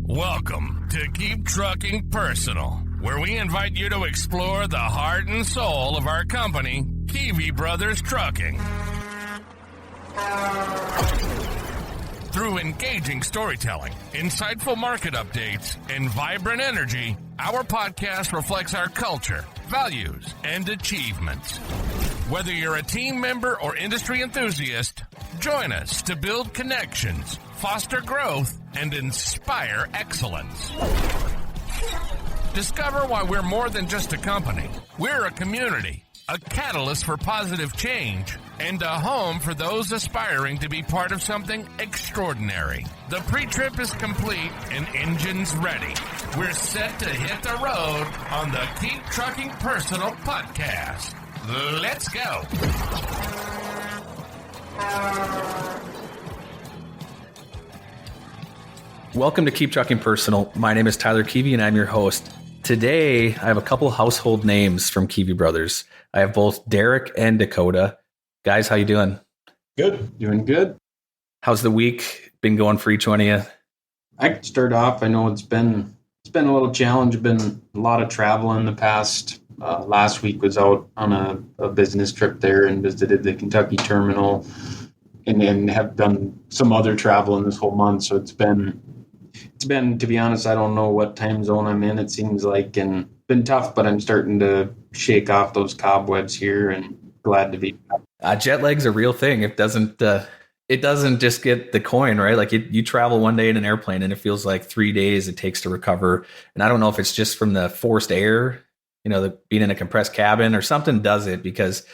Welcome to Keep Trucking Personal, where we invite you to explore the heart and soul of our company, Kivi Bros Trucking. Through engaging storytelling, insightful market updates, and vibrant energy, our podcast reflects our culture, values, and achievements. Whether you're a team member or industry enthusiast, join us to build connections, foster growth, and inspire excellence. Discover why we're more than just a company. We're a community, a catalyst for positive change, and a home for those aspiring to be part of something extraordinary. The pre-trip is complete and engines ready. We're set to hit the road on the Keep Trucking Personal podcast. Let's go. Welcome to Keep Trucking Personal. My name is Tyler Kivi and I'm your host. Today, I have a couple household names from Kivi Brothers. I have both Derek and Dakota. Guys, how you doing? Good. Doing good. How's the week been going for each one of you? I can start off. I know it's been a little challenge. Been a lot of travel in the past. Last week was out on a business trip there and visited the Kentucky terminal, and then have done some other travel in this whole month. So it's been, to be honest, I don't know what time zone I'm in. It seems like, and been tough, but I'm starting to shake off those cobwebs here and glad to be back. Jet lag's a real thing. It doesn't just get the coin, right? Like you travel one day in an airplane and it feels like 3 days it takes to recover. And I don't know if it's just from the forced air, being in a compressed cabin or something does it, because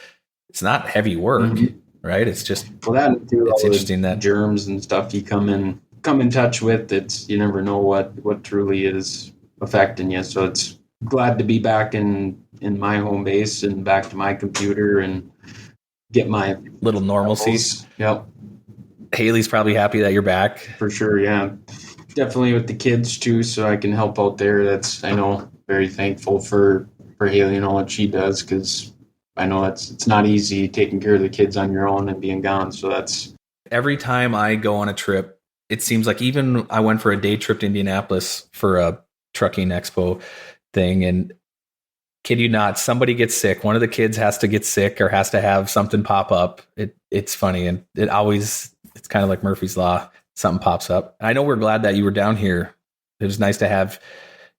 it's not heavy work, right? It's just, it's interesting that germs and stuff you come in touch with, you never know what truly is affecting you. So it's glad to be back in my home base and back to my computer and get my little normalcy. Yep. Haley's probably happy that you're back. For sure, yeah. Definitely with the kids too, so I can help out there. I know, very thankful for Haley and all that she does, because I know it's not easy taking care of the kids on your own and being gone. So that's... Every time I go on a trip, it seems like, even I went for a day trip to Indianapolis for a trucking expo thing, and kid you not, somebody gets sick. One of the kids has to get sick or has to have something pop up. It's funny, and it's kind of like Murphy's Law. Something pops up. I know we're glad that you were down here. It was nice to have,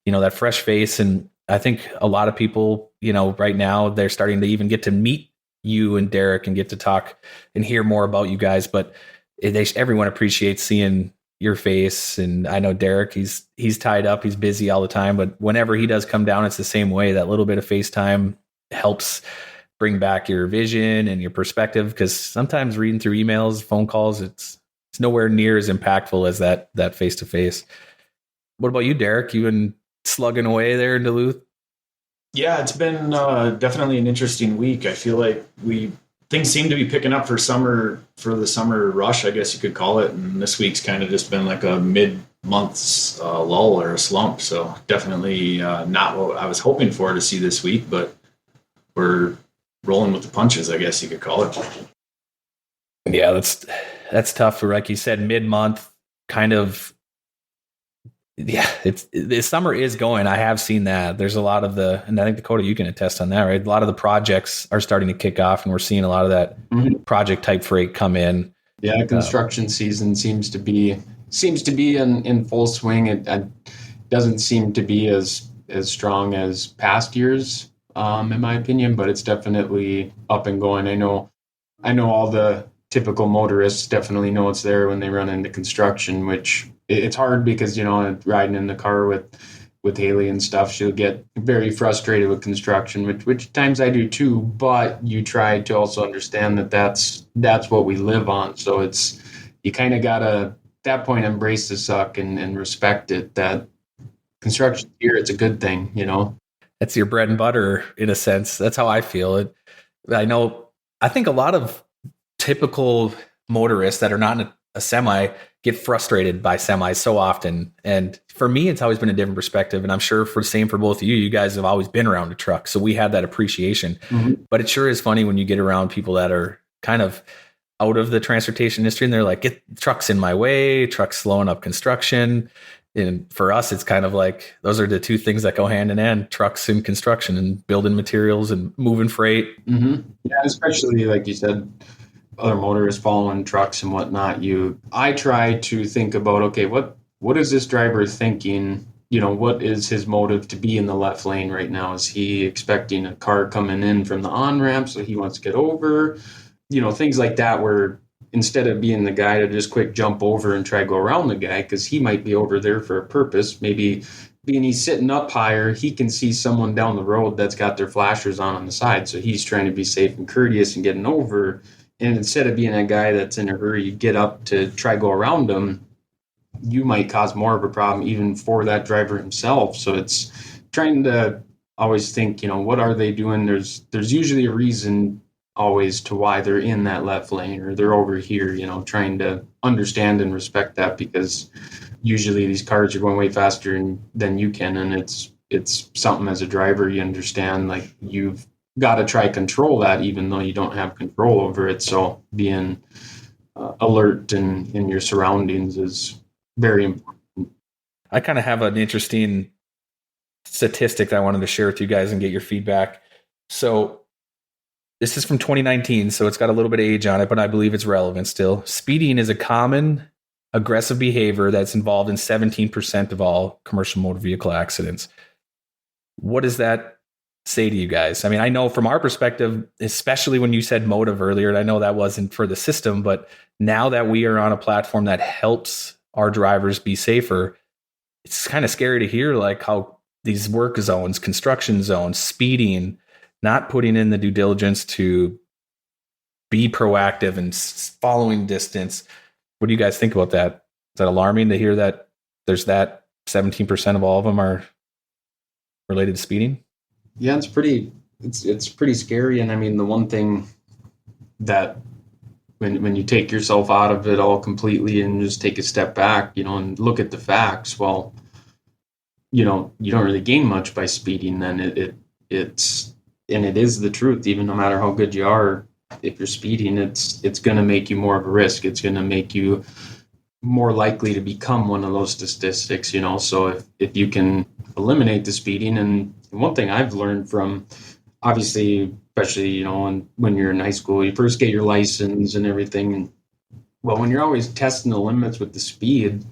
that fresh face. And I think a lot of people, right now they're starting to even get to meet you and Derek and get to talk and hear more about you guys. But everyone appreciates seeing your face. And I know Derek, he's tied up, he's busy all the time, but whenever he does come down, it's the same way. That little bit of FaceTime helps bring back your vision and your perspective, because sometimes reading through emails, phone calls, it's nowhere near as impactful as that face-to-face. What about you, Derek? You been slugging away there in Duluth? Yeah, it's been definitely an interesting week. I feel like things seem to be picking up for the summer rush, I guess you could call it. And this week's kind of just been like a mid-month lull or a slump. So definitely not what I was hoping for to see this week, but we're rolling with the punches, I guess you could call it. Yeah, that's tough. Like you said, mid-month kind of. Yeah, the summer is going. I have seen that. There's a lot of and I think Dakota, you can attest on that, right? A lot of the projects are starting to kick off, and we're seeing a lot of that project type freight come in. Yeah, construction season seems to be in full swing. It doesn't seem to be as strong as past years, in my opinion, but it's definitely up and going. I know all the typical motorists definitely know it's there when they run into construction, which it's hard because, riding in the car with Haley and stuff, she'll get very frustrated with construction, which times I do too, but you try to also understand that that's what we live on. So you kind of got to, at that point, embrace the suck and respect it, that construction here, it's a good thing, That's your bread and butter in a sense. That's how I feel it. I think a lot of typical motorists that are not in a semi get frustrated by semis so often. And for me, it's always been a different perspective. And I'm sure same for both of you. You guys have always been around a truck, so we have that appreciation. But it sure is funny when you get around people that are kind of out of the transportation industry and they're like, get trucks in my way, trucks slowing up construction. And for us, it's kind of like those are the two things that go hand in hand: trucks and construction and building materials and moving freight. Mm-hmm. Yeah, especially like you said, other motorists following trucks and whatnot. I try to think about, okay, what is this driver thinking? What is his motive to be in the left lane right now? Is he expecting a car coming in from the on-ramp, so he wants to get over? Things like that, where instead of being the guy to just quick jump over and try to go around the guy, because he might be over there for a purpose, maybe being he's sitting up higher, he can see someone down the road that's got their flashers on the side, so he's trying to be safe and courteous and getting over. And instead of being a guy that's in a hurry, you get up to try to go around him, you might cause more of a problem even for that driver himself. So it's trying to always think, what are they doing? There's usually a reason always to why they're in that left lane or they're over here, trying to understand and respect that, because usually these cars are going way faster than you can. And it's something as a driver, you understand, like you've got to try control that, even though you don't have control over it. So being alert in your surroundings is very important. I kind of have an interesting statistic that I wanted to share with you guys and get your feedback. So this is from 2019, so it's got a little bit of age on it, but I believe it's relevant still. Speeding is a common aggressive behavior that's involved in 17% of all commercial motor vehicle accidents. What does that say to you guys? I mean, I know from our perspective, especially when you said motive earlier, and I know that wasn't for the system, but now that we are on a platform that helps our drivers be safer, it's kind of scary to hear like how these work zones, construction zones, speeding, not putting in the due diligence to be proactive and following distance. What do you guys think about that? Is that alarming to hear that there's that 17% of all of them are related to speeding? Yeah, it's pretty scary. And I mean, the one thing that when you take yourself out of it all completely and just take a step back, and look at the facts, well, you don't really gain much by speeding. Then it is the truth. Even no matter how good you are, if you're speeding, it's going to make you more of a risk. It's going to make you more likely to become one of those statistics. So if you can eliminate the speeding, and one thing I've learned from, obviously, especially when you're in high school, you first get your license and everything. And well, when you're always testing the limits with the speed,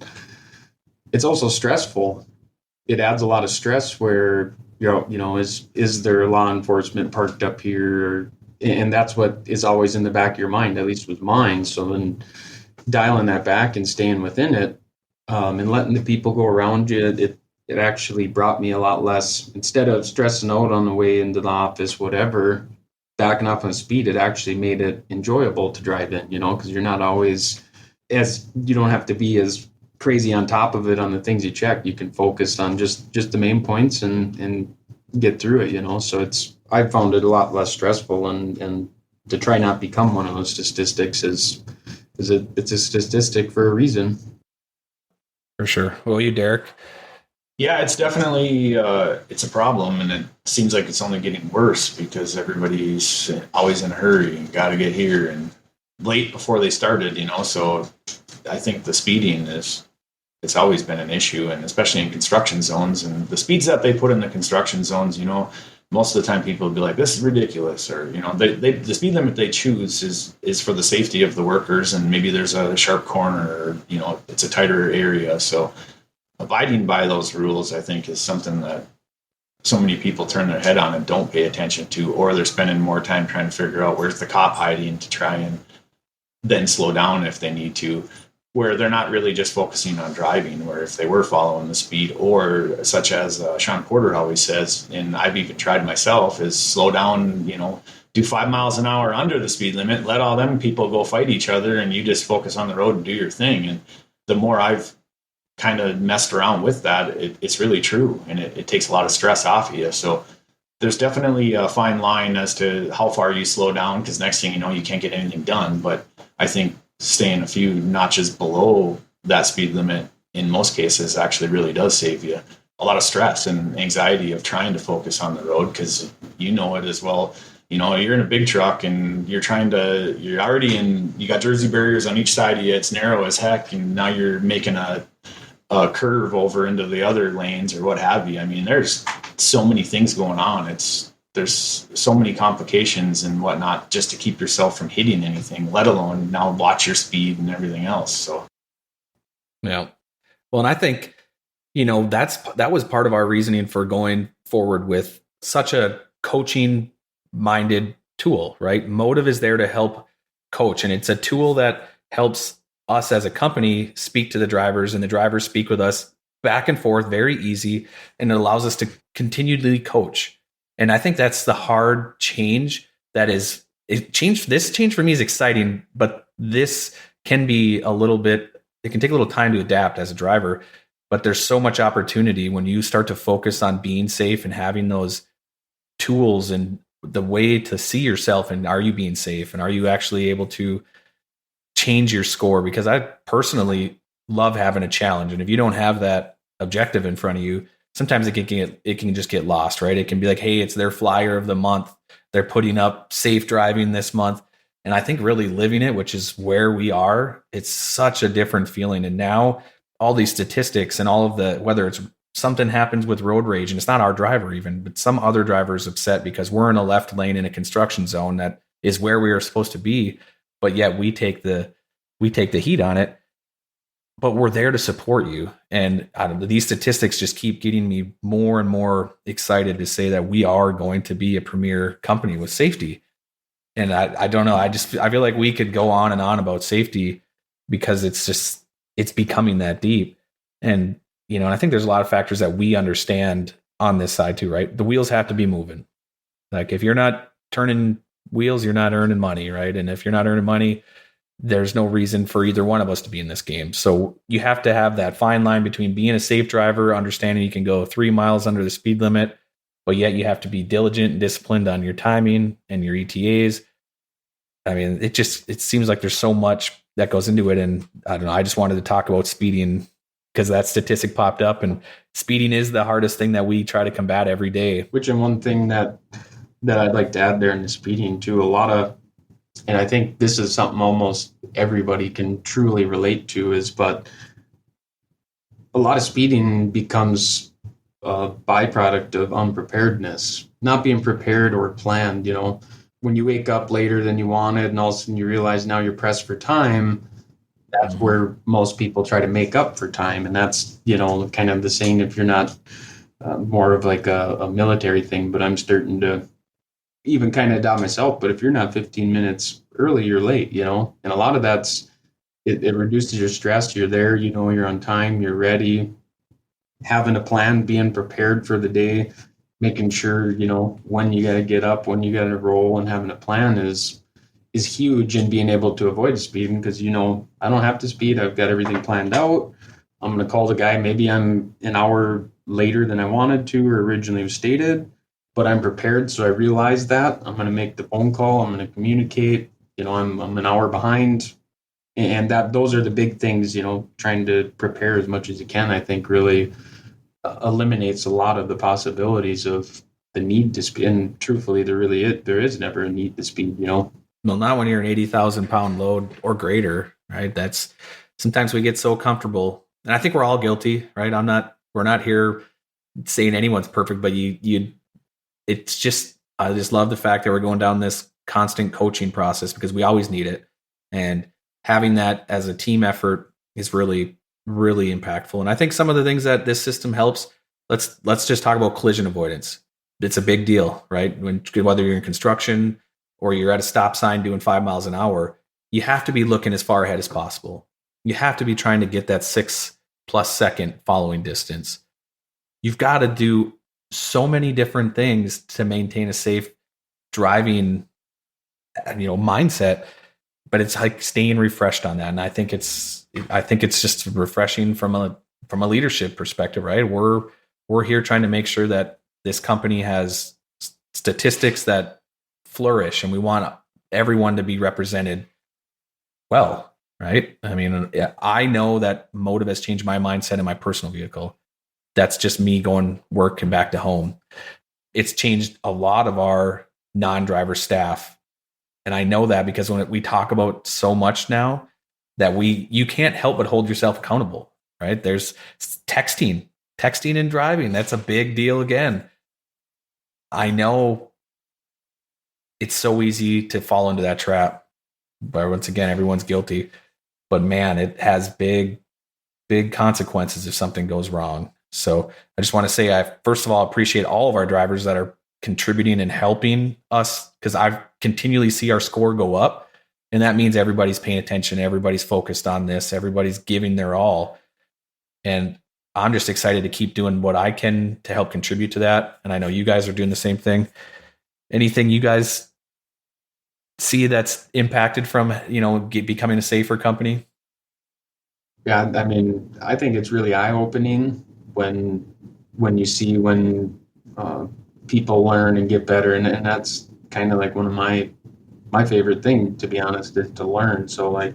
it's also stressful. It adds a lot of stress where is there law enforcement parked up here? And that's what is always in the back of your mind, at least with mine. So then dialing that back and staying within it, and letting the people go around you, it actually brought me a lot less. Instead of stressing out on the way into the office, whatever, backing up on speed, it actually made it enjoyable to drive in, because you're not always you don't have to be as crazy on top of it on the things you check. You can focus on just the main points and get through it, so I found it a lot less stressful, and to try not become one of those statistics it's a statistic for a reason. For sure. Well, you, Derek? Yeah, it's definitely it's a problem, and it seems like it's only getting worse because everybody's always in a hurry and got to get here and late before they started, so I think the speeding it's always been an issue, and especially in construction zones, and the speeds that they put in the construction zones, most of the time people would be like, this is ridiculous, or, the speed limit they choose is for the safety of the workers, and maybe there's a sharp corner, or, it's a tighter area. So abiding by those rules, I think, is something that so many people turn their head on and don't pay attention to, or they're spending more time trying to figure out where's the cop hiding to try and then slow down if they need to, where they're not really just focusing on driving, where if they were following the speed, or such as Sean Porter always says, and I've even tried myself, is slow down, do 5 miles an hour under the speed limit, let all them people go fight each other, and you just focus on the road and do your thing. And the more I've kind of messed around with that, it's really true, and it takes a lot of stress off of you. So there's definitely a fine line as to how far you slow down, because next thing you know, you can't get anything done. But I think staying a few notches below that speed limit in most cases actually really does save you a lot of stress and anxiety of trying to focus on the road, because it as well. You're in a big truck and you're already you got Jersey barriers on each side of you. It's narrow as heck. And now you're making a a curve over into the other lanes or what have you. I mean, there's so many things going on. There's so many complications and whatnot just to keep yourself from hitting anything, let alone now watch your speed and everything else. So, yeah. Well, and I think, that was part of our reasoning for going forward with such a coaching minded tool, right? Motive is there to help coach, and it's a tool that helps us as a company speak to the drivers, and the drivers speak with us back and forth, very easy, and it allows us to continually coach. And I think that's the hard change. This change for me is exciting, but this can be it can take a little time to adapt as a driver, but there's so much opportunity when you start to focus on being safe and having those tools and the way to see yourself, and are you being safe, and are you actually able to change your score? Because I personally love having a challenge, and if you don't have that objective in front of you, sometimes it can just get lost, right? It can be like, hey, it's their flyer of the month, they're putting up safe driving this month, and I think really living it, which is where we are, it's such a different feeling. And now all these statistics and all of the, whether it's something happens with road rage, and it's not our driver even, but some other driver is upset because we're in a left lane in a construction zone that is where we are supposed to be, but yet we take the heat on it. But we're there to support you. And I don't know, these statistics just keep getting me more and more excited to say that we are going to be a premier company with safety. And I don't know. I feel like we could go on and on about safety because it's becoming that deep. And, and I think there's a lot of factors that we understand on this side too, right? The wheels have to be moving. Like if you're not turning wheels, you're not earning money, right? And if you're not earning money, there's no reason for either one of us to be in this game. So you have to have that fine line between being a safe driver, understanding you can go 3 miles under the speed limit, but yet you have to be diligent and disciplined on your timing and your ETAs. I mean, it seems like there's so much that goes into it. And I don't know, I just wanted to talk about speeding because that statistic popped up, and speeding is the hardest thing that we try to combat every day. Which, and one thing that I'd like to add there in the speeding too, and I think this is something almost everybody can truly relate to but a lot of speeding becomes a byproduct of unpreparedness, not being prepared or planned. When you wake up later than you wanted and all of a sudden you realize now you're pressed for time, that's where most people try to make up for time. And that's, kind of the saying, if you're not more of like a military thing, but I'm starting to even kind of doubt myself, but if you're not 15 minutes early, you're late, and a lot of that's, it reduces your stress. You're there, you're on time, you're ready, having a plan, being prepared for the day, making sure, when you got to get up, when you got to roll, and having a plan is huge in being able to avoid speeding. Because, I don't have to speed. I've got everything planned out. I'm going to call the guy. Maybe I'm an hour later than I wanted to or originally was stated, but I'm prepared. So I realize that I'm going to make the phone call. I'm going to communicate. I'm an hour behind, and those are the big things. Trying to prepare as much as you can, I think, really eliminates a lot of the possibilities of the need to speed. And truthfully, there is never a need to speed. Well, not when you're an 80,000 pound load or greater, right? That's sometimes we get so comfortable, and I think we're all guilty, right? We're not here saying anyone's perfect, but it's just, I just love the fact that we're going down this constant coaching process because we always need it. And having that as a team effort is really, really impactful. And I think some of the things that this system helps, let's just talk about collision avoidance. It's a big deal, right? Whether you're in construction or you're at a stop sign doing 5 miles an hour, you have to be looking as far ahead as possible. You have to be trying to get that 6+ second following distance. You've got to do so many different things to maintain a safe driving, mindset, but it's like staying refreshed on that. And I think it's just refreshing from a leadership perspective, right? We're here trying to make sure that this company has statistics that flourish, and we want everyone to be represented well, right? I mean, I know that motive has changed my mindset in my personal vehicle. That's just me going work and back to home. It's changed a lot of our non-driver staff. And I know that because when we talk about so much now that you can't help but hold yourself accountable. right? There's texting and driving. That's a big deal again. I know it's so easy to fall into that trap, but once again, everyone's guilty. But man, it has big consequences if something goes wrong. So I just want to say, I first of all appreciate all of our drivers that are contributing and helping us, because I continually see our score go up, and that means everybody's paying attention, everybody's focused on this, everybody's giving their all, and I'm just excited to keep doing what I can to help contribute to that. And I know you guys are doing the same thing. Anything you guys see that's impacted from, becoming a safer company? Yeah, I mean, I think it's really eye-opening when you see when people learn and get better, and that's kind of like one of my favorite thing, to be honest, is to learn. So like,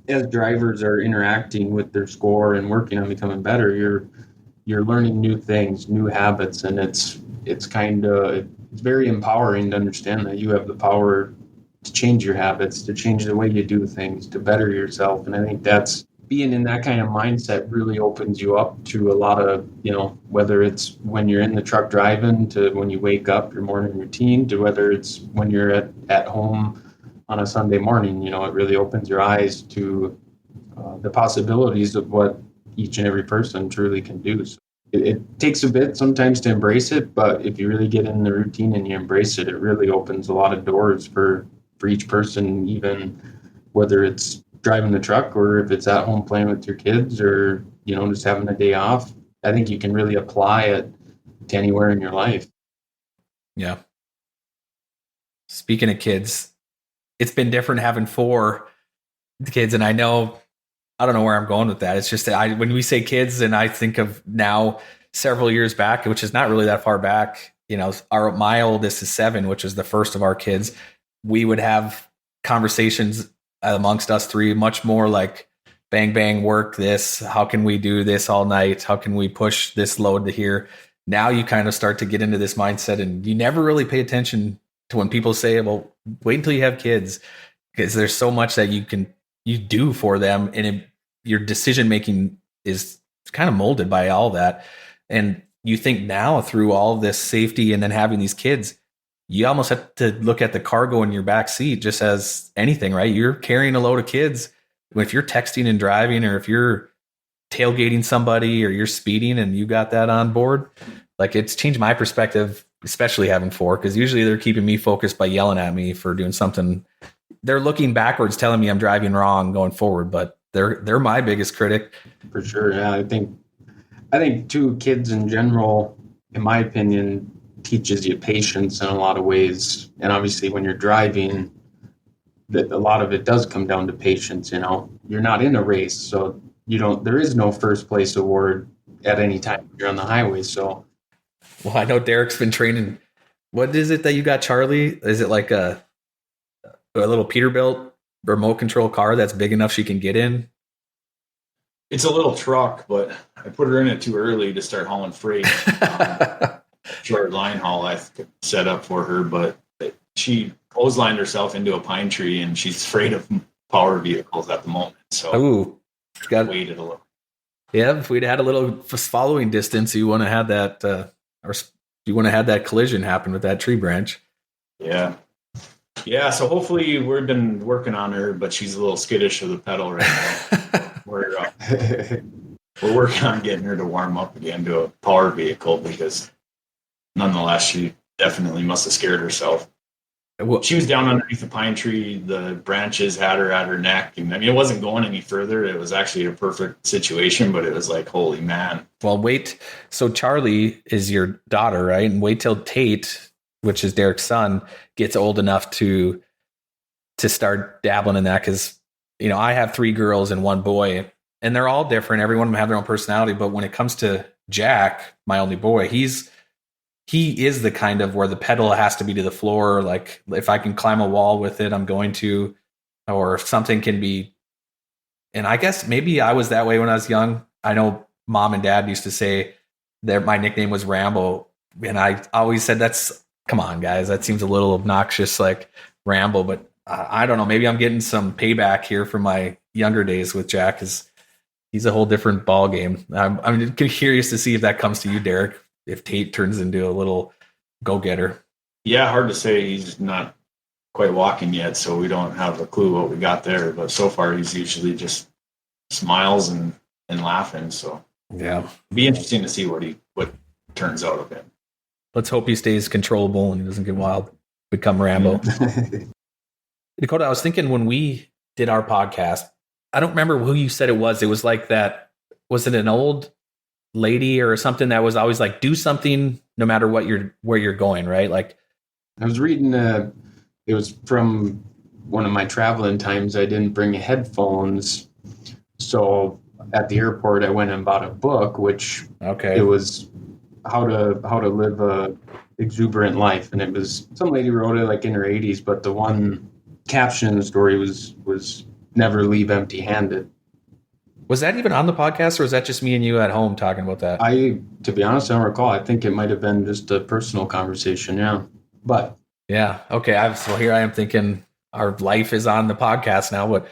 as drivers are interacting with their score and working on becoming better, you're learning new things, new habits, and it's very empowering to understand that you have the power to change your habits, to change the way you do things, to better yourself. And I think that's, being in that kind of mindset really opens you up to a lot of, whether it's when you're in the truck driving, to when you wake up, your morning routine, to whether it's when you're at home on a Sunday morning. It really opens your eyes to the possibilities of what each and every person truly can do. So it takes a bit sometimes to embrace it, but if you really get in the routine and you embrace it, it really opens a lot of doors for each person, even whether it's driving the truck or if it's at home playing with your kids, or just having a day off. I think you can really apply it to anywhere in your life. Yeah. Speaking of kids, it's been different having 4 kids, and I don't know where I'm going with that. It's just that when we say kids, and I think of now several years back, which is not really that far back, my oldest is 7, which is the first of our kids. We would have conversations amongst us 3, much more like bang, bang, work this. How can we do this all night? How can we push this load to here? Now you kind of start to get into this mindset, and you never really pay attention to when people say, well, wait until you have kids, because there's so much that you do for them. And your decision-making is kind of molded by all that. And you think now, through all of this safety and then having these kids, you almost have to look at the cargo in your back seat just as anything, right? You're carrying a load of kids. If you're texting and driving, or if you're tailgating somebody, or you're speeding and you got that on board, like, it's changed my perspective, especially having 4, because usually they're keeping me focused by yelling at me for doing something. They're looking backwards, telling me I'm driving wrong going forward, but they're my biggest critic. For sure. Yeah. I think too, kids in general, in my opinion, teaches you patience in a lot of ways. And obviously when you're driving, that a lot of it does come down to patience. You're not in a race, so there is no first place award at any time you're on the highway. So, well, I know Derek's been training. What is it that you got, Charlie? Is it like a little Peterbilt remote control car that's big enough she can get in? It's a little truck, but I put her in it too early to start hauling freight. Short line haul I set up for her, but she clotheslined herself into a pine tree, and she's afraid of power vehicles at the moment. So waited a little. Yeah, if we'd had a little following distance, you want to have that, or you want to have that collision happen with that tree branch. Yeah. So hopefully, we've been working on her, but she's a little skittish of the pedal right now. We're working on getting her to warm up again to a power vehicle, because nonetheless, she definitely must have scared herself. Well, she was down underneath the pine tree. The branches had her at her neck. And it wasn't going any further. It was actually a perfect situation, but it was like, holy man. Well, wait. So Charlie is your daughter, right? And wait till Tate, which is Derek's son, gets old enough to start dabbling in that. Because, I have 3 girls and 1 boy, and they're all different. Every one of them have their own personality. But when it comes to Jack, my only boy, he is the kind of where the pedal has to be to the floor. Like, if I can climb a wall with it, I'm going to, or if something can be. And I guess maybe I was that way when I was young. I know Mom and Dad used to say that my nickname was Rambo. And I always said, come on, guys, that seems a little obnoxious, like Rambo. But I don't know, maybe I'm getting some payback here from my younger days with Jack, because he's a whole different ball game. I'm curious to see if that comes to you, Derek, if Tate turns into a little go-getter. Yeah, hard to say. He's not quite walking yet, so we don't have a clue what we got there. But so far, he's usually just smiles and laughing. So yeah, it'd be interesting to see what turns out of it. Let's hope he stays controllable and he doesn't get wild, become Rambo. Dakota, I was thinking when we did our podcast, I don't remember who you said it was. It was like that. Was it an old lady or something that was always like, do something no matter where you're going, right? Like, I was reading, it was from one of my traveling times. I didn't bring headphones. So at the airport, I went and bought a book, which it was how to live a exuberant life. And it was, some lady wrote it like in her 80s, but the one caption in the story was never leave empty handed. Was that even on the podcast, or was that just me and you at home talking about that? To be honest, I don't recall. I think it might have been just a personal conversation. Yeah. But yeah. Okay. So here I am thinking our life is on the podcast now, but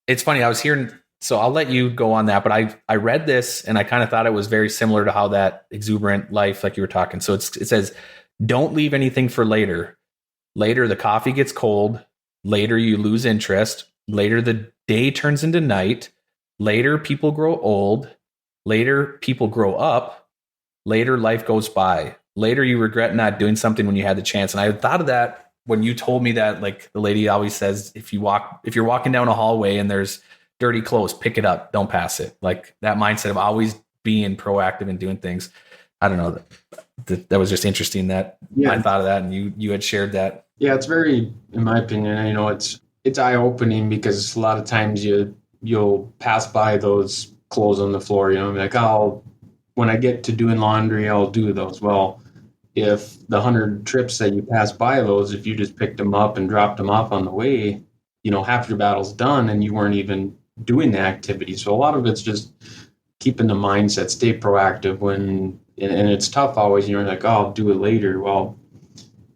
it's funny. I was hearing, so I'll let you go on that, but I read this and I kind of thought it was very similar to how that exuberant life, like you were talking. So it says, don't leave anything for later. Later, the coffee gets cold. Later, you lose interest. Later, the day turns into night. Later, people grow old. Later, people grow up. Later, life goes by. Later, you regret not doing something when you had the chance. And I thought of that when you told me that, like the lady always says, if you're walking down a hallway and there's dirty clothes, pick it up, don't pass it. Like that mindset of always being proactive and doing things. I don't know. That was just interesting that I thought of that and you had shared that. Yeah, it's very, in my opinion, it's eye-opening because a lot of times you'll pass by those clothes on the floor, like, when I get to doing laundry, I'll do those. Well, if the 100 trips that you pass by those, if you just picked them up and dropped them off on the way, half your battle's done and you weren't even doing the activity. So a lot of it's just keeping the mindset, stay proactive and it's tough always. You're like, I'll do it later. Well,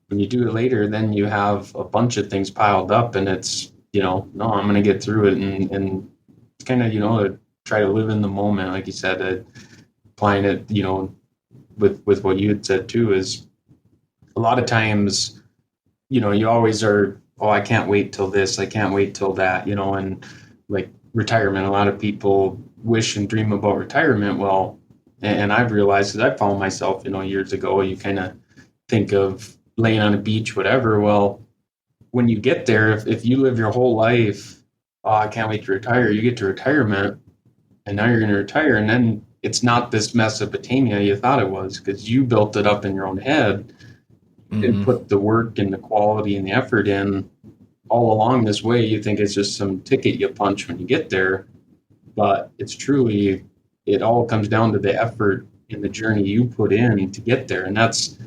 when you do it later, then you have a bunch of things piled up and it's, no, I'm going to get through it. And it's kind of, try to live in the moment. Like you said, applying it, with what you had said too, is a lot of times, you always are, I can't wait till this, I can't wait till that, and like retirement, a lot of people wish and dream about retirement. Well, and I've realized that I found myself, years ago, you kind of think of laying on a beach, whatever. Well, when you get there, if you live your whole life, I can't wait to retire, you get to retirement and now you're going to retire. And then it's not this Mesopotamia you thought it was because you built it up in your own head and put the work and the quality and the effort in all along this way. You think it's just some ticket you punch when you get there, but it's truly, it all comes down to the effort and the journey you put in to get there. And that's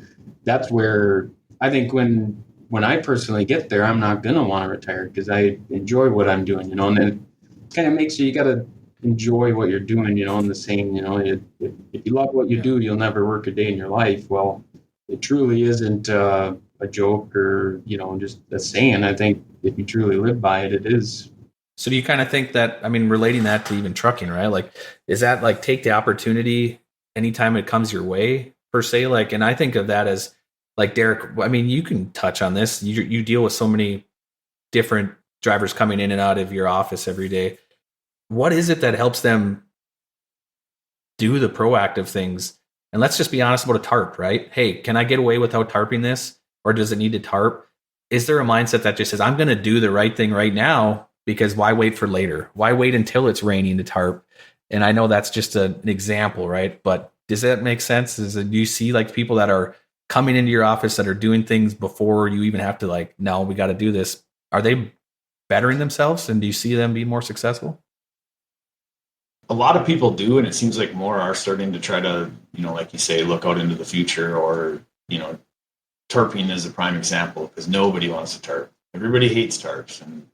where I think when I personally get there, I'm not going to want to retire because I enjoy what I'm doing, and it kind of makes you got to enjoy what you're doing, and the same, if you love what you do, you'll never work a day in your life. Well, it truly isn't a joke or, just a saying. I think if you truly live by it, it is. So do you kind of think that, relating that to even trucking, right? Like, is that like take the opportunity anytime it comes your way per se? Like, and I think of that as like Derek, you can touch on this. You deal with so many different drivers coming in and out of your office every day. What is it that helps them do the proactive things? And let's just be honest about a tarp, right? Hey, can I get away without tarping this? Or does it need to tarp? Is there a mindset that just says, I'm going to do the right thing right now because why wait for later? Why wait until it's raining to tarp? And I know that's just an example, right? But does that make sense? Do you see like people that are coming into your office that are doing things before you even have to like, no, we got to do this? Are they bettering themselves? And do you see them be more successful? A lot of people do, and it seems like more are starting to try to, like you say, look out into the future, or, tarping is a prime example because nobody wants to tarp. Everybody hates tarps and,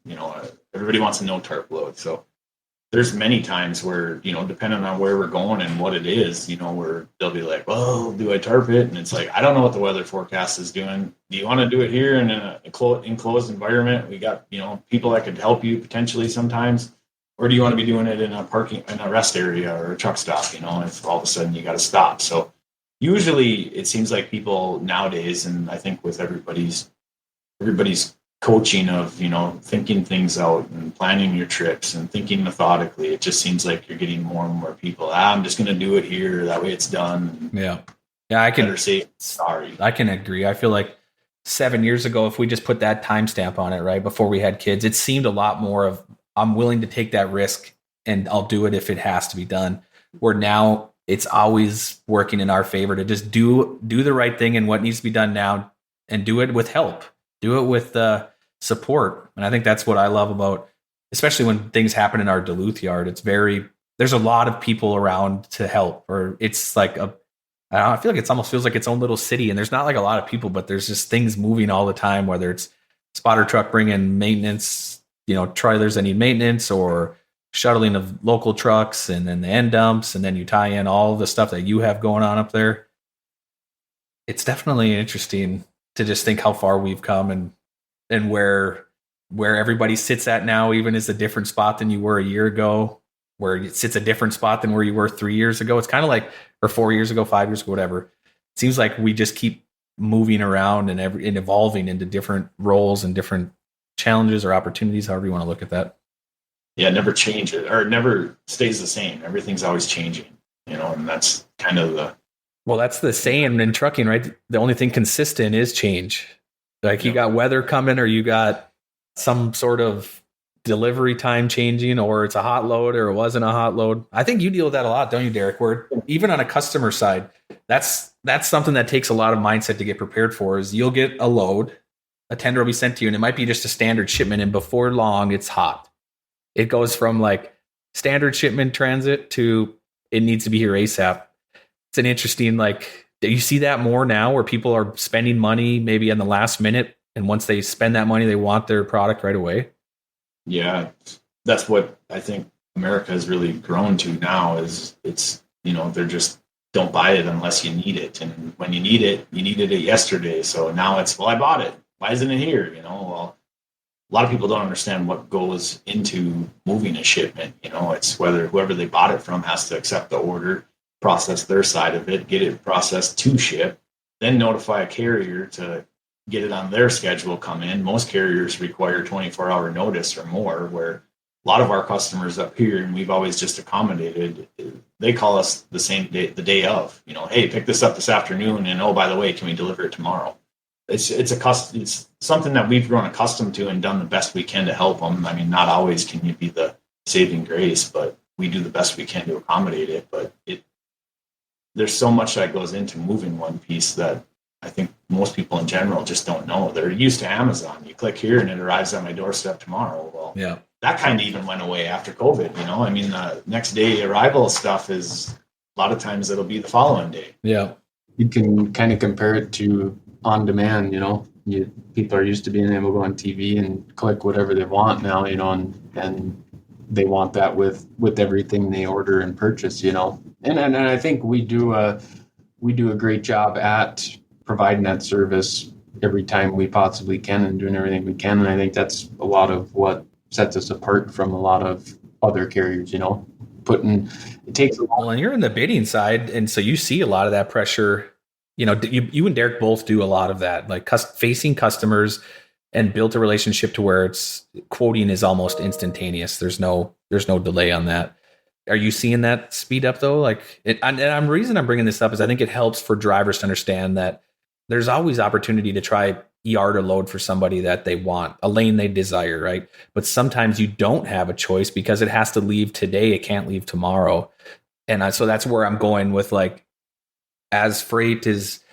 everybody wants a no tarp load. So there's many times where, depending on where we're going and what it is, where they'll be like, well, do I tarp it? And it's like, I don't know what the weather forecast is doing. Do you want to do it here in an enclosed environment? We got, people that could help you potentially sometimes. or do you want to be doing it in a rest area or a truck stop, if all of a sudden you got to stop? So usually it seems like people nowadays, and I think with everybody's coaching of, thinking things out and planning your trips and thinking methodically, it just seems like you're getting more and more people. I'm just going to do it here. That way it's done. Yeah. Yeah. I can say sorry. I can agree. I feel like 7 years ago, if we just put that timestamp on it, right before we had kids, it seemed a lot more of, I'm willing to take that risk and I'll do it if it has to be done. Where now it's always working in our favor to just do the right thing and what needs to be done now, and do it with help, do it with support. And I think that's what I love about, especially when things happen in our Duluth yard. There's a lot of people around to help, or it's like I feel like it almost feels like its own little city, and there's not like a lot of people, but there's just things moving all the time, whether it's spotter truck bringing maintenance, trailers that need maintenance, or shuttling of local trucks, and then the end dumps, and then you tie in all the stuff that you have going on up there. It's definitely interesting to just think how far we've come, and where everybody sits at now, even is a different spot than you were a year ago, where it sits a different spot than where you were 3 years ago. It's kind of like, or 4 years ago, 5 years ago, whatever. It seems like we just keep moving around and evolving into different roles and different challenges or opportunities, however you want to look at that. Yeah, it never changes, or it never stays the same. Everything's always changing, and that's kind of that's the saying in trucking, right? The only thing consistent is change. Like you got weather coming, or you got some sort of delivery time changing, or it's a hot load or it wasn't a hot load. I think you deal with that a lot, don't you, Derek? Where even on a customer side, that's something that takes a lot of mindset to get prepared for. Is you'll get a load, a tender will be sent to you, and it might be just a standard shipment, and before long it's hot. It goes from like standard shipment transit to it needs to be here ASAP. It's an interesting, do you see that more now, where people are spending money maybe in the last minute, and once they spend that money, they want their product right away? Yeah, that's what I think America has really grown to now. Is it's they're just, don't buy it unless you need it, and when you needed it yesterday. So now it's, I bought it. Why isn't it here? Well, a lot of people don't understand what goes into moving a shipment. It's whether whoever they bought it from has to accept the order, process their side of it, get it processed to ship, then notify a carrier to get it on their schedule, come in. Most carriers require 24-hour notice or more, where a lot of our customers up here, and we've always just accommodated, they call us the same day, the day of, hey, pick this up this afternoon, and oh, by the way, can we deliver it tomorrow? It's something that we've grown accustomed to and done the best we can to help them. I mean, not always can you be the saving grace, but we do the best we can to accommodate it. But there's so much that goes into moving one piece that I think most people in general just don't know. They're used to Amazon. You click here and it arrives on my doorstep tomorrow. Well, yeah, that kind of even went away after COVID. I mean, the next day arrival stuff is, a lot of times it'll be the following day. Yeah. You can kind of compare it to on demand, people are used to being able to go on TV and click whatever they want now, and they want that with everything they order and purchase, and I think we do a great job at providing that service every time we possibly can, and doing everything we can. And I think that's a lot of what sets us apart from a lot of other carriers, it takes a Well, and you're in the bidding side, and so you see a lot of that pressure. You and Derek both do a lot of that, like facing customers, and built a relationship to where it's quoting is almost instantaneous. There's no delay on that. Are you seeing that speed up though? The reason I'm bringing this up is I think it helps for drivers to understand that there's always opportunity to try ER to load for somebody that they want, a lane they desire, right? But sometimes you don't have a choice because it has to leave today. It can't leave tomorrow. And so that's where I'm going with, as freight is,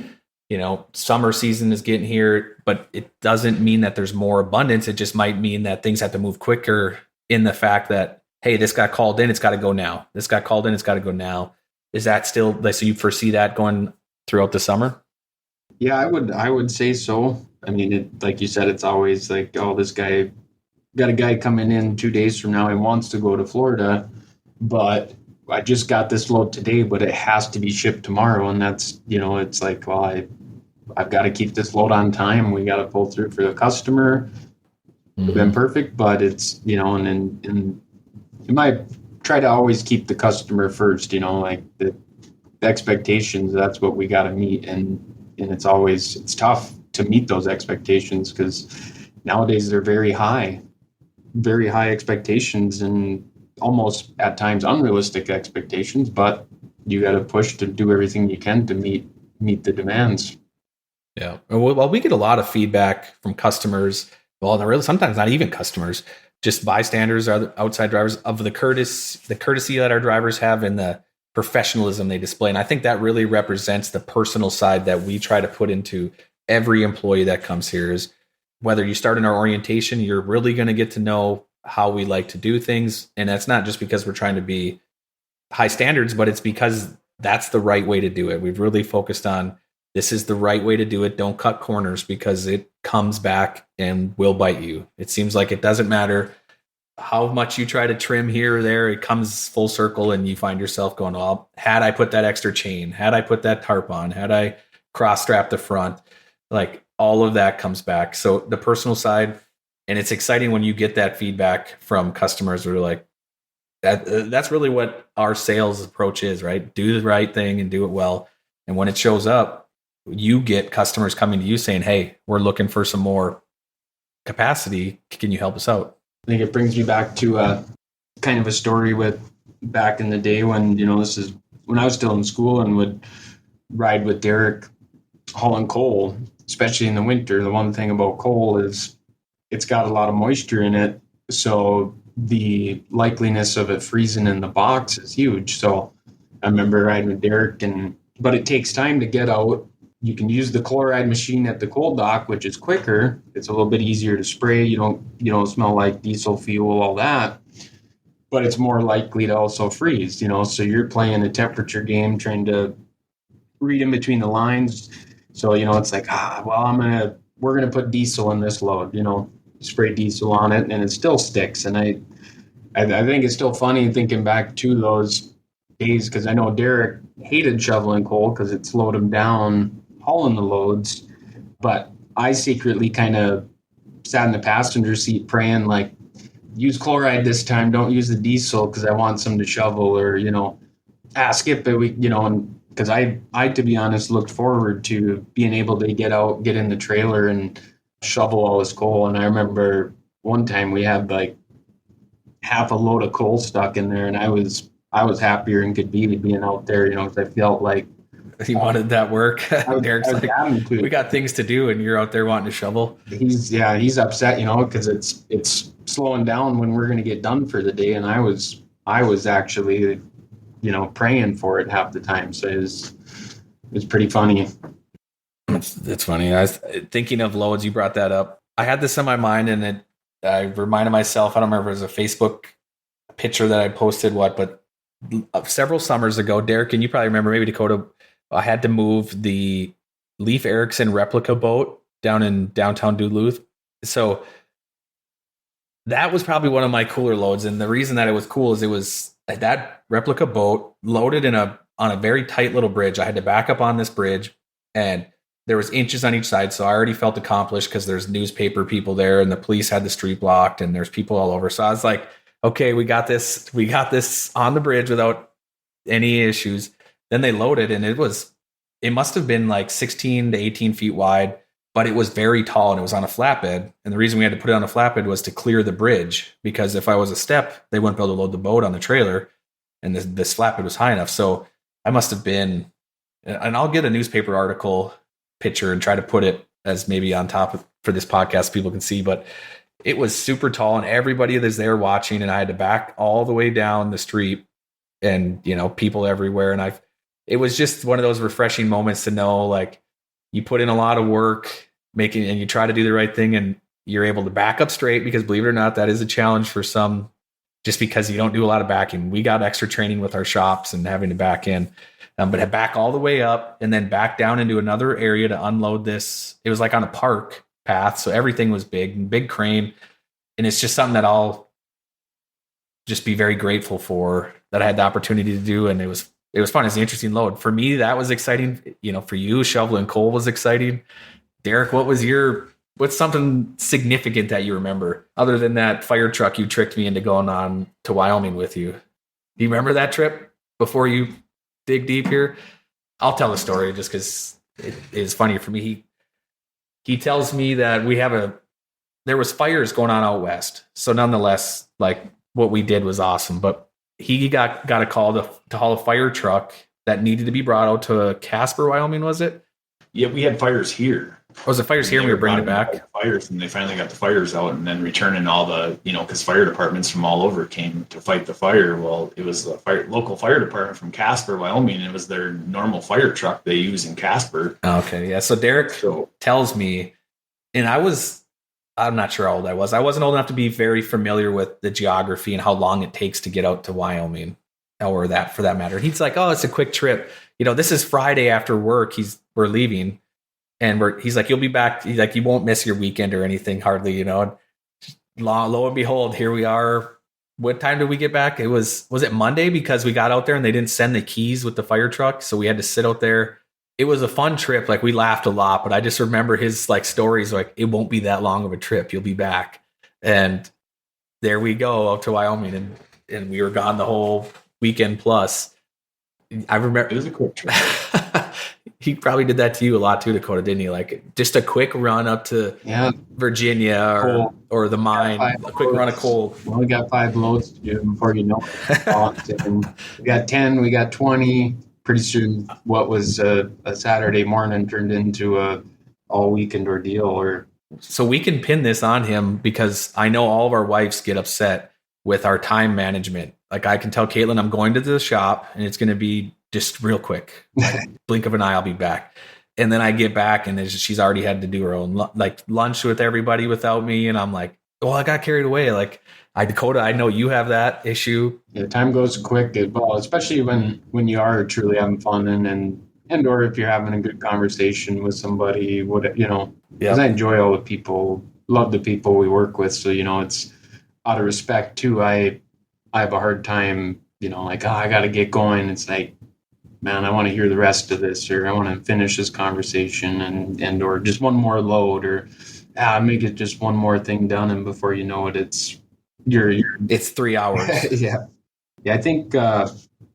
summer season is getting here, but it doesn't mean that there's more abundance. It just might mean that things have to move quicker, in the fact that, hey, this got called in, it's got to go now. This got called in, it's got to go now. Is that still, so you foresee that going throughout the summer? Yeah, I would say so. I mean, like you said, it's always like, oh, this guy got a guy coming in 2 days from now and wants to go to Florida, but I just got this load today, but it has to be shipped tomorrow. And that's, it's like, well, I've got to keep this load on time. We got to pull through for the customer. It's been perfect, but it's, and might try to always keep the customer first, like the expectations, that's what we got to meet. And it's tough to meet those expectations because nowadays they're very high expectations and almost at times unrealistic expectations, but you got to push to do everything you can to meet the demands. Yeah. Well, we get a lot of feedback from customers. Well, really, sometimes not even customers, just bystanders or outside drivers of the courtesy that our drivers have and the professionalism they display. And I think that really represents the personal side that we try to put into every employee that comes here. Is whether you start in our orientation, you're really going to get to know how we like to do things. And that's not just because we're trying to be high standards, but it's because that's the right way to do it. We've really focused on this is the right way to do it. Don't cut corners because it comes back and will bite you. It seems like it doesn't matter how much you try to trim here or there. It comes full circle and you find yourself going, well, had I put that extra chain, had I put that tarp on, had I cross strapped the front, like all of that comes back. So the personal side, and it's exciting when you get that feedback from customers who are like, that's really what our sales approach is, right? Do the right thing and do it well. And when it shows up, you get customers coming to you saying, hey, we're looking for some more capacity. Can you help us out? I think it brings me back to kind of a story with back in the day when, this is when I was still in school and would ride with Derek hauling coal, especially in the winter. The one thing about coal is it's got a lot of moisture in it. So the likeliness of it freezing in the box is huge. So I remember riding with Derek but it takes time to get out. You can use the chloride machine at the coal dock, which is quicker. It's a little bit easier to spray. You don't smell like diesel fuel, all that. But it's more likely to also freeze, So you're playing a temperature game, trying to read in between the lines. So, it's like, we're gonna put diesel in this load, spray diesel on it, and it still sticks. And I think it's still funny thinking back to those days because I know Derek hated shoveling coal because it slowed him down hauling the loads, but I secretly kind of sat in the passenger seat praying like, use chloride this time, don't use the diesel because I want some to shovel, or skip it, and because I to be honest looked forward to being able to get in the trailer and shovel all this coal. And I remember one time we had like half a load of coal stuck in there, and I was happier and could be being out there, because I felt like he wanted that work. Derek's like, we got things to do, and you're out there wanting to shovel. He's upset, because it's slowing down when we're going to get done for the day, and I was actually, praying for it half the time. So it was pretty funny. It's funny. I was thinking of loads. You brought that up. I had this in my mind, and I reminded myself. I don't remember if it was a Facebook picture that I posted, but several summers ago, Derek, and you probably remember, maybe Dakota, I had to move the Leif Erikson replica boat down in downtown Duluth. So that was probably one of my cooler loads. And the reason that it was cool is it was that replica boat loaded on a very tight little bridge. I had to back up on this bridge, and there was inches on each side. So I already felt accomplished because there's newspaper people there, and the police had the street blocked, and there's people all over. So I was like, okay, we got this on the bridge without any issues. Then they loaded, and it must have been like 16 to 18 feet wide, but it was very tall, and it was on a flatbed. And the reason we had to put it on a flatbed was to clear the bridge, because if I was a step, they wouldn't be able to load the boat on the trailer, and this flatbed was high enough. So I must have been, and I'll get a newspaper article picture and try to put it as maybe on top for this podcast, people can see, but it was super tall, and everybody that's there watching, and I had to back all the way down the street, and people everywhere. And it was just one of those refreshing moments to know, like, you put in a lot of work and you try to do the right thing, and you're able to back up straight, because believe it or not, that is a challenge for some, just because you don't do a lot of backing. We got extra training with our shops and having to back in, but back all the way up and then back down into another area to unload this. It was like on a park path, so everything was big crane, and it's just something that I'll just be very grateful for that I had the opportunity to do. And it was fun. It's an interesting load for me. That was exciting. For you, shoveling coal was exciting. Derek, what was your what's something significant that you remember other than that fire truck you tricked me into going on to Wyoming with you? Do you remember that trip before you dig deep here? I'll tell the story just because it is funny for me. He tells me that there was fires going on out west. So nonetheless, like what we did was awesome. But he got a call to haul a fire truck that needed to be brought out to Casper, Wyoming, was it? Yeah, we had fires here. Was it fires here and we were bringing it back? Fires, and they finally got the fires out and then returning all the, because fire departments from all over came to fight the fire. Well, it was the local fire department from Casper, Wyoming, and it was their normal fire truck they use in Casper. Okay, yeah. So Derek tells me, and I'm not sure how old I was. I wasn't old enough to be very familiar with the geography and how long it takes to get out to Wyoming, or that for that matter. He's like, oh, it's a quick trip. This is Friday after work. We're leaving. And he's like, you'll be back. He's like, you won't miss your weekend or anything, hardly, Lo and behold, here we are. What time did we get back? Was it Monday? Because we got out there and they didn't send the keys with the fire truck. So we had to sit out there. It was a fun trip. Like, we laughed a lot, but I just remember his like stories. Like, it won't be that long of a trip. You'll be back. And there we go out to Wyoming. And we were gone the whole weekend plus. I remember it was a quick trip. He probably did that to you a lot too, Dakota, didn't he? Like, just a quick run up to Virginia or the mine, a quick run of coal. Well, we got 5 loads to do before you know it. And we got 10, we got 20. Pretty soon, what was a Saturday morning turned into a all weekend ordeal. So we can pin this on him because I know all of our wives get upset with our time management. Like, I can tell Caitlin I'm going to the shop and it's going to be just real quick, blink of an eye, I'll be back. And then I get back and she's already had to do her own lunch with everybody without me. And I'm like, well, I got carried away. Like, Dakota, I know you have that issue. Yeah, time goes quick as well, especially when you are truly having fun and or if you're having a good conversation with somebody, because I enjoy all the people, love the people we work with. So, it's out of respect too. I have a hard time, I got to get going. It's like, man, I want to hear the rest of this, or I want to finish this conversation and or just one more load, or make it just one more thing done. And before you know it, it's 3 hours. Yeah. I think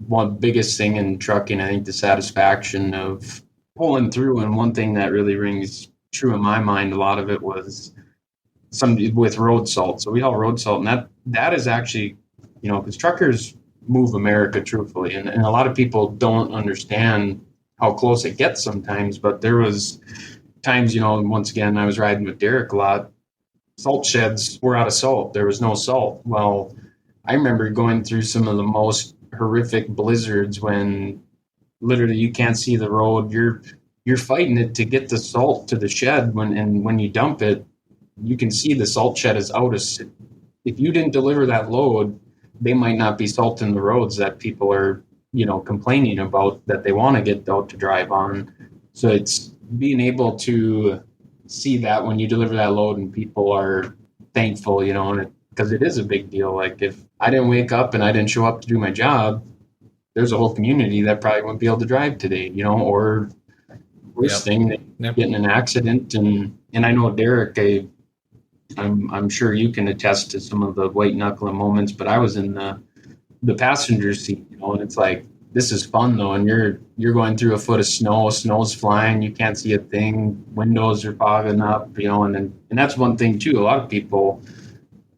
one biggest thing in trucking, I think the satisfaction of pulling through. And one thing that really rings true in my mind, a lot of it was with road salt. So we haul road salt, and that is actually, because truckers move America truthfully. And a lot of people don't understand how close it gets sometimes, but there was times, once again, I was riding with Derek a lot. Salt sheds were out of salt. There was no salt. Well, I remember going through some of the most horrific blizzards when literally you can't see the road. You're fighting it to get the salt to the shed when you dump it, you can see the salt shed is out of. If you didn't deliver that load, they might not be salting the roads that people are, complaining about that they want to get out to drive on. So it's being able to see that when you deliver that load and people are thankful, because it is a big deal. Like, if I didn't wake up and I didn't show up to do my job, there's a whole community that probably wouldn't be able to drive today, or worst thing, get in an accident. And I know Derek, I'm sure you can attest to some of the white knuckling moments, but I was in the passenger seat, and it's like, this is fun though. And you're going through a foot of snow, snow's flying, you can't see a thing, windows are fogging up, and that's one thing too. A lot of people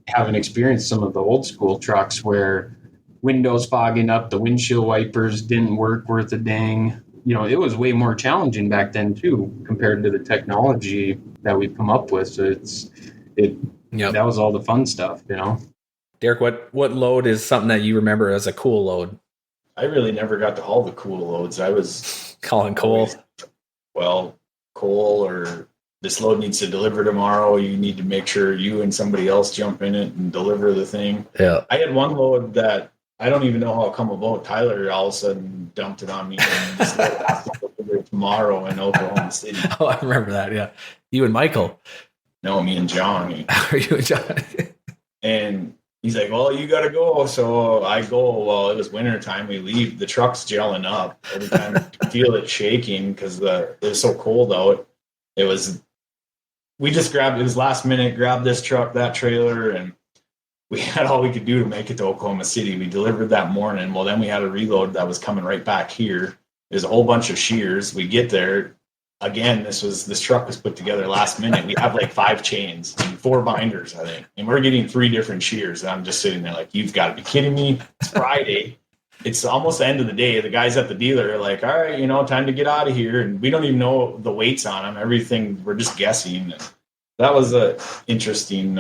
haven't experienced some of the old school trucks where windows fogging up, the windshield wipers didn't work worth a dang. It was way more challenging back then too, compared to the technology that we've come up with. So that was all the fun stuff, Derek, what load is something that you remember as a cool load? I really never got to haul the cool loads. I was calling coal. Coal, or this load needs to deliver tomorrow. You need to make sure you and somebody else jump in it and deliver the thing. Yeah. I had one load that I don't even know how it come about. Tyler all of a sudden dumped it on me and this load has to deliver tomorrow in Oklahoma City. Oh, I remember that. Yeah. You and Michael. No, me and John. Are you and John? And he's like, well, you got to go. So I go. Well, it was winter time. We leave. The truck's gelling up. Every time I feel it shaking because it was so cold out. It was we just grabbed, it was last minute, grabbed this truck, that trailer, and we had all we could do to make it to Oklahoma City. We delivered that morning. Well, then we had a reload that was coming right back here. There's a whole bunch of shears. We get there. Again, this truck was put together last minute. We have like 5 chains and 4 binders, I think. And we're getting 3 different shears. And I'm just sitting there like, you've got to be kidding me. It's Friday. It's almost the end of the day. The guys at the dealer are like, all right, time to get out of here. And we don't even know the weights on them. Everything, we're just guessing. That was a interesting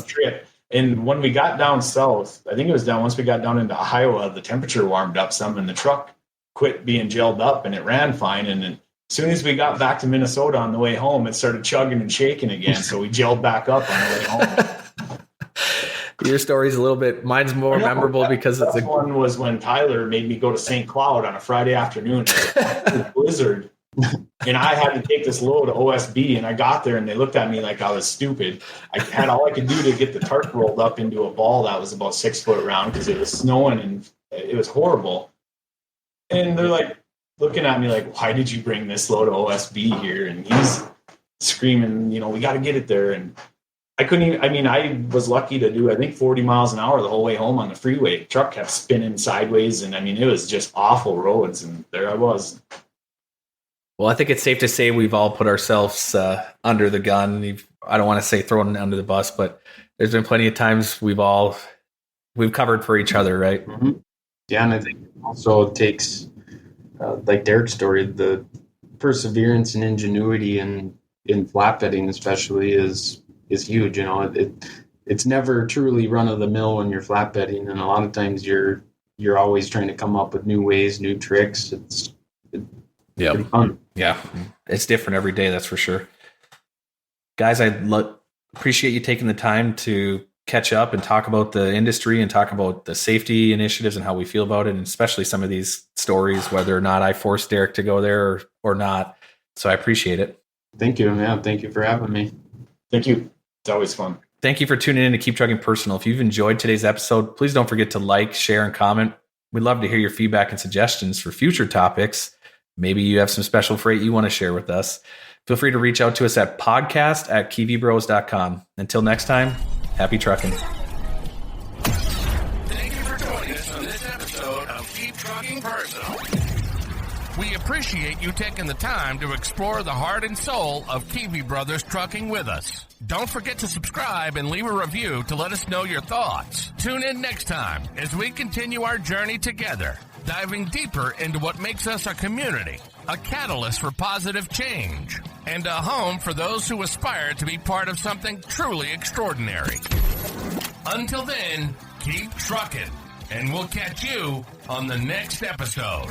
trip. And when we got down south, I think it was once we got down into Iowa, the temperature warmed up some and the truck quit being gelled up and it ran fine. And then as soon as we got back to Minnesota on the way home, it started chugging and shaking again. So we gelled back up on the way home. Your story's a little bit, mine's more memorable because it's one was when Tyler made me go to St. Cloud on a Friday afternoon. It was a blizzard. And I had to take this load of OSB, and I got there and they looked at me like I was stupid. I had all I could do to get the tarp rolled up into a ball that was about 6 foot round because it was snowing and it was horrible. And they're like looking at me like, why did you bring this load of OSB here? And he's screaming, we got to get it there. And I couldn't even, I was lucky to do, I think 40 miles an hour the whole way home on the freeway. The truck kept spinning sideways. And it was just awful roads. And there I was. Well, I think it's safe to say we've all put ourselves under the gun. I don't want to say thrown under the bus, but there's been plenty of times we've covered for each other, right? Mm-hmm. Yeah, and I think it also takes, like Derek's story, the perseverance and ingenuity in flatbedding especially is huge. It's never truly run of the mill when you're flatbedding, and a lot of times you're always trying to come up with new ways, new tricks. It's pretty fun. Yeah, it's different every day, that's for sure. Guys, I appreciate you taking the time to catch up and talk about the industry and talk about the safety initiatives and how we feel about it, and especially some of these stories, whether or not I forced Derek to go there or not. So I appreciate it. Thank you. Yeah, thank you for having me. Thank you. It's always fun. Thank you for tuning in to Keep Trucking Personal. If you've enjoyed today's episode, please don't forget to like, share, and comment. We'd love to hear your feedback and suggestions for future topics. Maybe you have some special freight you want to share with us. Feel free to reach out to us at podcast@kivibros.com. Until next time, happy trucking. Thank you for joining us on this episode of Keep Trucking Personal. We appreciate you taking the time to explore the heart and soul of Kivi Brothers Trucking with us. Don't forget to subscribe and leave a review to let us know your thoughts. Tune in next time as we continue our journey together, diving deeper into what makes us a community, a catalyst for positive change, and a home for those who aspire to be part of something truly extraordinary. Until then, keep trucking, and we'll catch you on the next episode.